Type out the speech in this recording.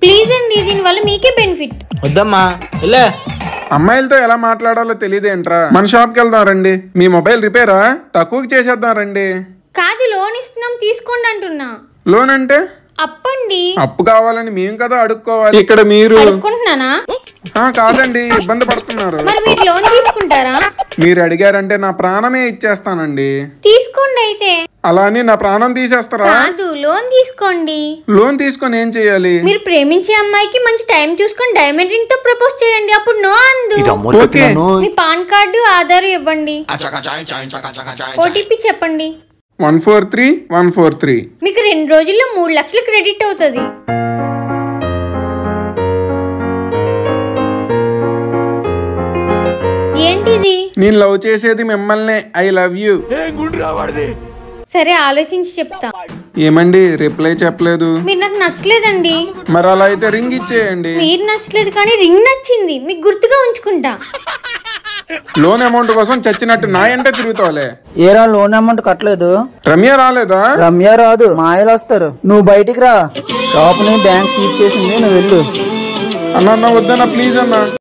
Please అండి, దీనివల్ల మీకే బెనిఫిట్. వద్దమ్మా వెళ్ళే. అమ్మాయిలతో ఎలా మాట్లాడాలో తెలియదేంట్రా? మన షాప్కి వెళ్దాం రండి. మీ మొబైల్ రిపేరా? తక్కువకి చేసేద్దాం రండి. కాదు, లోన్ ఇస్తున్నాం తీసుకోండి అంటున్నా. లోన్ అంటే? అప్పండి. అప్పు కావాలని మేము కదా అడుక్కోవాలి. ఇక్కడ మీరు అడుక్కుంటున్నానా? కాదండి, ఇబ్బంది పడుతున్నారు. మరి మీరు లోన్ తీసుకుంటారా? మీరు అడిగారంటే నా ప్రాణమే ఇచ్చేస్తానండి. తీసుకోండి అయితే. అలా అని నా ప్రాణం తీసేస్తారా? కాదు, లోన్ తీసుకోండి. లోన్ తీసుకొని ఏం చేయాలి? మీరు ప్రేమించే అమ్మాయికి మంచి టైం చూసుకొని డైమండ్ రింగ్ తో ప్రపోజ్ చేయండి, అప్పుడు నో అందు. ఓకే. మీ పాన్ కార్డు, ఆధార్ ఇవ్వండి. ఓటీపీ చెప్పండి. 143143. మీకు 2 రోజుల్లో 3 లక్షలు క్రెడిట్ అవుతుంది. ఏంటిది? నేను లవ్ చేసేది మిమ్మల్ని. I love you. సరే, ఆలోచించి చెప్తా. ఏమండి రిప్లై చెప్పలేదు? మీరు నాకు నచ్చలేదండి. మరి అలా అయితే రింగ్ ఇచ్చేయండి. మీరు నచ్చలేదు కానీ రింగ్ నచ్చింది, మీకు గుర్తుగా ఉంచుకుంటా. లోన్ అమౌంట్ కోసం చచ్చినట్టు నా ఎంటే తిరుగుతావులే. ఏరా లోన్ అమౌంట్ కట్టలేదు? రమ్య రాలేదా? రమ్య రాదు, మాయలు వస్తారు. నువ్వు బయటికి రా. షాప్ ని బ్యాంక్ సీజ్ చేసింది, నువ్వు వెళ్ళు. అన్న వద్దన్నా ప్లీజ్ అన్నా.